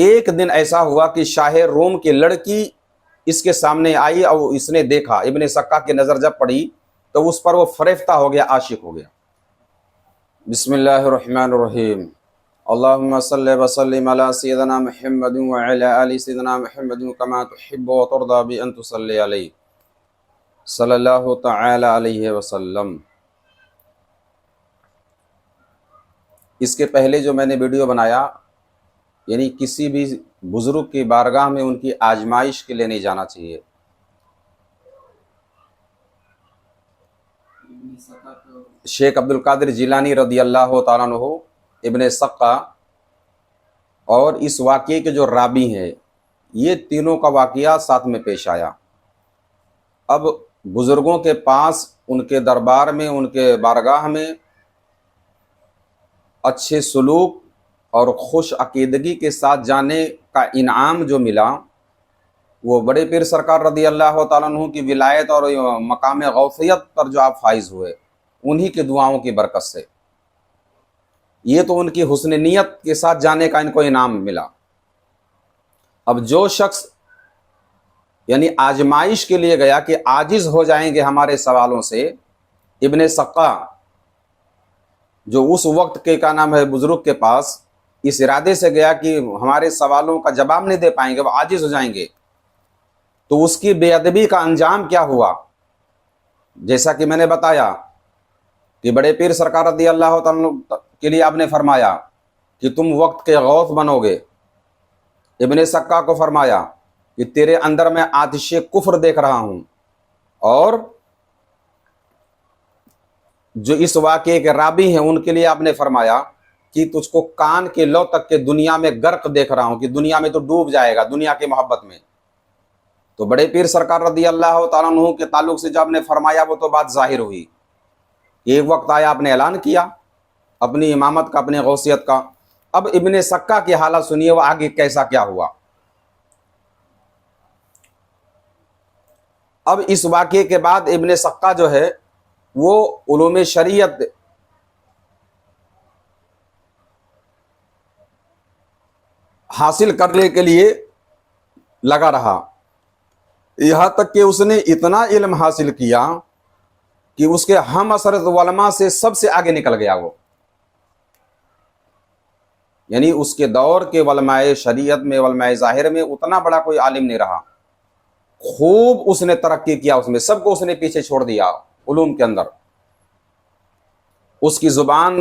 ایک دن ایسا ہوا کہ شاہ روم کی لڑکی اس کے سامنے آئی اور اس نے دیکھا، ابن سقا کی نظر جب پڑی تو اس پر وہ فریفتہ ہو گیا، عاشق ہو گیا۔ بسم اللہ الرحمن الرحیم، اللہم صلی وسلم علی سیدنا محمد وعلی آل سیدنا محمد کما تحب و ترضی بان تصلی علیہ صلی اللہ تعالی علیہ وسلم۔ اس کے پہلے جو میں نے ویڈیو بنایا، یعنی کسی بھی بزرگ کی بارگاہ میں ان کی آزمائش کے لیے نہیں جانا چاہیے۔ شیخ عبد القادر جیلانی رضی اللہ تعالیٰ عنہ، ابن سقا اور اس واقعے کے جو راوی ہیں، یہ تینوں کا واقعہ ساتھ میں پیش آیا۔ اب بزرگوں کے پاس، ان کے دربار میں، ان کے بارگاہ میں اچھے سلوک اور خوش عقیدگی کے ساتھ جانے کا انعام جو ملا، وہ بڑے پیر سرکار رضی اللہ تعالیٰ عنہ کی ولایت اور مقام غوثیت پر جو آپ فائز ہوئے، انہی کی دعاؤں کی برکت سے۔ یہ تو ان کی حسن نیت کے ساتھ جانے کا ان کو انعام ملا۔ اب جو شخص یعنی آزمائش کے لیے گیا کہ عاجز ہو جائیں گے ہمارے سوالوں سے، ابن سقا جو اس وقت کے کیا نام ہے بزرگ کے پاس اس ارادے سے گیا کہ ہمارے سوالوں کا جواب نہیں دے پائیں گے، وہ عاجز ہو جائیں گے، تو اس کی بے ادبی کا انجام کیا ہوا؟ جیسا کہ میں نے بتایا کہ بڑے پیر سرکار رضی اللہ تعالیٰ کے لیے آپ نے فرمایا کہ تم وقت کے غوث بنو گے۔ ابن سقا کو فرمایا کہ تیرے اندر میں آتش کفر دیکھ رہا ہوں، اور جو اس واقعے کے راوی ہیں ان کے لیے آپ نے فرمایا کہ تجھ کو کان کے لو تک کے دنیا میں غرق دیکھ رہا ہوں، کہ دنیا میں تو ڈوب جائے گا دنیا کی محبت میں۔ تو بڑے پیر سرکار رضی اللہ تعالیٰ عنہ کے تعلق سے جب آپ نے فرمایا، وہ تو بات ظاہر ہوئی۔ ایک وقت آیا، آپ نے اعلان کیا اپنی امامت کا، اپنی غوثیت کا۔ اب ابن سقا کی حالت سنیے، وہ آگے کیسا کیا ہوا۔ اب اس واقعے کے بعد ابن سقا جو ہے وہ علوم شریعت حاصل کرنے کے لیے لگا رہا، یہاں تک کہ اس نے اتنا علم حاصل کیا کہ اس کے ہم اثرت علماء سے سب سے آگے نکل گیا وہ۔ یعنی اس کے دور کے علماء شریعت میں، علماء ظاہر میں اتنا بڑا کوئی عالم نہیں رہا۔ خوب اس نے ترقی کیا، اس میں سب کو اس نے پیچھے چھوڑ دیا علوم کے اندر۔ اس کی زبان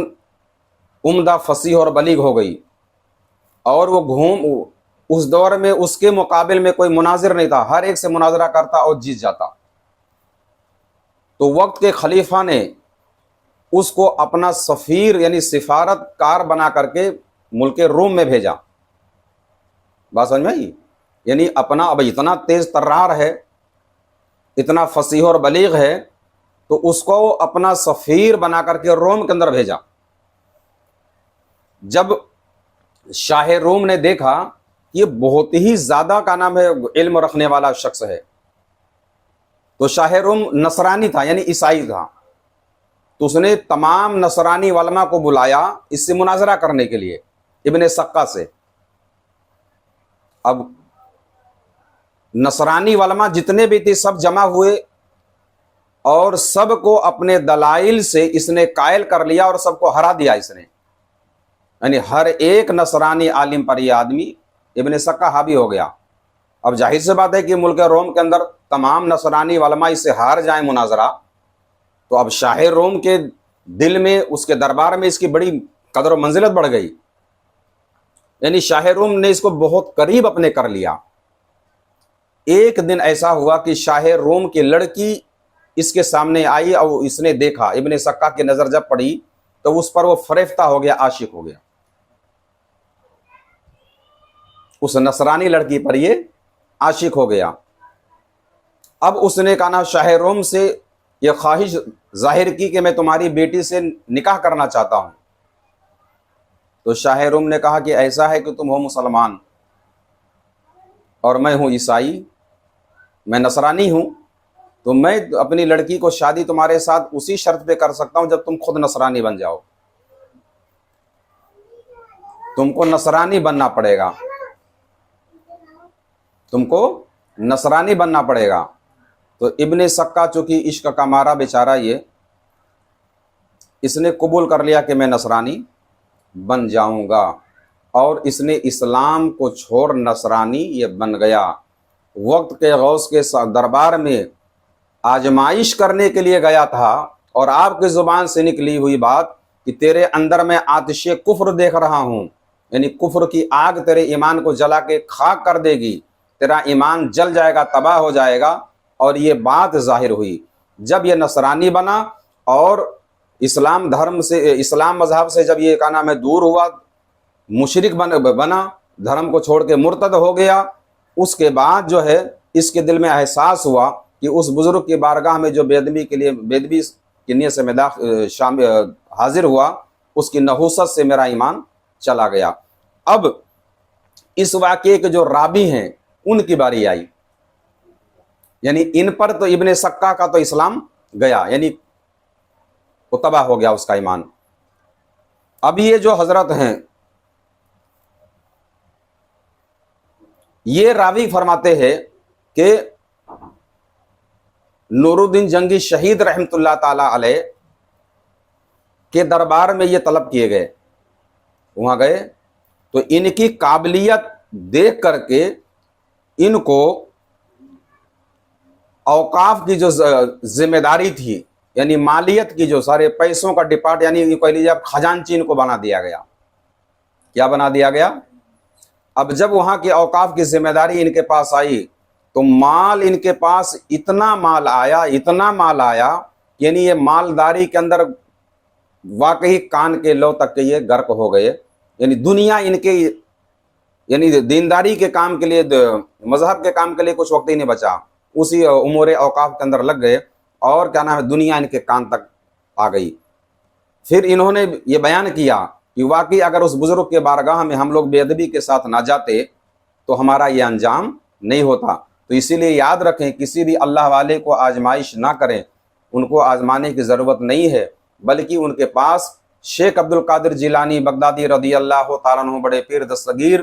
عمدہ، فصیح اور بلیغ ہو گئی، اور وہ اس دور میں اس کے مقابل میں کوئی مناظر نہیں تھا، ہر ایک سے مناظرہ کرتا اور جیت جاتا۔ تو وقت کے خلیفہ نے اس کو اپنا سفیر یعنی سفارت کار بنا کر کے ملک روم میں بھیجا۔ بات سمجھ میں آئی؟ یعنی اپنا، اب اتنا تیز ترار ہے، اتنا فصیح اور بلیغ ہے، تو اس کو اپنا سفیر بنا کر کے روم کے اندر بھیجا۔ جب شاہ روم نے دیکھا یہ بہت ہی زیادہ کا نام ہے علم رکھنے والا شخص ہے، تو شاہ روم نصرانی تھا یعنی عیسائی تھا، تو اس نے تمام نصرانی علماء کو بلایا اس سے مناظرہ کرنے کے لیے، ابن سقا سے۔ اب نصرانی علماء جتنے بھی تھے سب جمع ہوئے، اور سب کو اپنے دلائل سے اس نے قائل کر لیا اور سب کو ہرا دیا اس نے۔ یعنی ہر ایک نصرانی عالم پر یہ آدمی ابن سقا حاوی ہو گیا۔ اب ظاہر سی بات ہے کہ ملک روم کے اندر تمام نصرانی علماء اس سے ہار جائیں مناظرہ، تو اب شاہ روم کے دل میں، اس کے دربار میں اس کی بڑی قدر و منزلت بڑھ گئی، یعنی شاہ روم نے اس کو بہت قریب اپنے کر لیا۔ ایک دن ایسا ہوا کہ شاہ روم کی لڑکی اس کے سامنے آئی اور اس نے دیکھا، ابن سقا کی نظر جب پڑی تو اس پر وہ فریفتہ ہو گیا، عاشق ہو گیا۔ اس نصرانی لڑکی پر یہ عاشق ہو گیا۔ اب اس نے کہا شاہ روم سے یہ خواہش ظاہر کی کہ میں تمہاری بیٹی سے نکاح کرنا چاہتا ہوں۔ تو شاہ روم نے کہا کہ ایسا ہے کہ تم ہو مسلمان اور میں ہوں عیسائی، میں نصرانی ہوں، تو میں اپنی لڑکی کو شادی تمہارے ساتھ اسی شرط پہ کر سکتا ہوں جب تم خود نصرانی بن جاؤ، تم کو نصرانی بننا پڑے گا۔ تم کو نصرانی بننا پڑے گا۔ تو ابن سکا چونکہ عشق کا مارا بیچارہ یہ اس نے قبول کر لیا کہ میں نصرانی بن جاؤں گا، اور اس نے اسلام کو چھوڑ نصرانی یہ بن گیا۔ وقت کے غوث کے دربار میں آزمائش کرنے کے لیے گیا تھا، اور آپ کی زبان سے نکلی ہوئی بات کہ تیرے اندر میں آتش کفر دیکھ رہا ہوں، یعنی کفر کی آگ تیرے ایمان کو جلا کے خاک کر دے گی، تیرا ایمان جل جائے گا، تباہ ہو جائے گا۔ اور یہ بات ظاہر ہوئی جب یہ نصرانی بنا اور اسلام دھرم سے، اسلام مذہب سے جب یہ کا نام ہے دور ہوا، مشرک بنا، دھرم کو چھوڑ کے مرتد ہو گیا، اس کے بعد جو ہے اس کے دل میں احساس ہوا کہ اس بزرگ کی بارگاہ میں جو بیدبی کی نیت سے میں حاضر ہوا، اس کی نحوست سے میرا ایمان چلا گیا۔ اب اس واقعے کے جو راوی ہیں ان کی باری آئی، یعنی ان پر تو ابن سکا کا تو اسلام گیا، یعنی وہ تباہ ہو گیا اس کا ایمان۔ اب یہ جو حضرت ہیں یہ راوی فرماتے ہیں کہ نور الدین جنگی شہید رحمۃ اللہ تعالی علیہ کے دربار میں یہ طلب کیے گئے، وہاں گئے تو ان کی قابلیت دیکھ کر کے ان کو اوقاف کی جو ذمہ داری تھی، یعنی مالیت کی جو سارے پیسوں کا ڈپارٹ، یعنی کہہ لیجیے اب خزانچی ان کو بنا دیا گیا۔ کیا بنا دیا گیا؟ اب جب وہاں کے اوقاف کی ذمہ داری ان کے پاس آئی تو مال ان کے پاس اتنا مال آیا، یعنی یہ مالداری کے اندر واقعی کان کے لو تک کے یہ غرق ہو گئے، یعنی دنیا ان کے، یعنی دینداری کے کام کے لیے، مذہب کے کام کے لیے کچھ وقت ہی نہیں بچا، اسی امور اوقاف کے اندر لگ گئے، اور کیا نام ہے دنیا ان کے کان تک آ گئی۔ پھر انہوں نے یہ بیان کیا کہ واقعی اگر اس بزرگ کے بارگاہ میں ہم لوگ بے ادبی کے ساتھ نہ جاتے تو ہمارا یہ انجام نہیں ہوتا۔ تو اسی لیے یاد رکھیں کسی بھی اللہ والے کو آزمائش نہ کریں، ان کو آزمانے کی ضرورت نہیں ہے، بلکہ ان کے پاس شیخ عبد القادر جیلانی بغدادی رضی اللہ تعالیٰ عنہ بڑے پیر دستگیر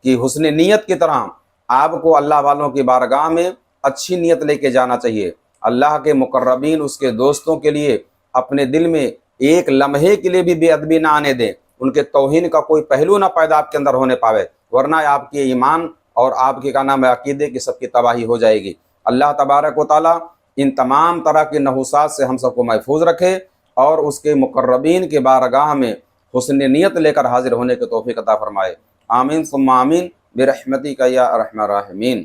کی حسن نیت کی طرح آپ کو اللہ والوں کی بارگاہ میں اچھی نیت لے کے جانا چاہیے۔ اللہ کے مقربین اس کے دوستوں کے لیے اپنے دل میں ایک لمحے کے لیے بھی بے ادبی نہ آنے دیں، ان کے توہین کا کوئی پہلو نہ پیدا آپ کے اندر ہونے پاوے، ورنہ آپ کے ایمان اور آپ کے کا نام عقیدے کی سب کی تباہی ہو جائے گی۔ اللہ تبارک و تعالیٰ ان تمام طرح کی نحوست سے ہم سب کو محفوظ رکھے، اور اس کے مقربین کے بارگاہ میں حسن نیت لے کر حاضر ہونے کی توفیق عطا فرمائے۔ آمین ثم آمین برحمتک یا ارحم الراحمین۔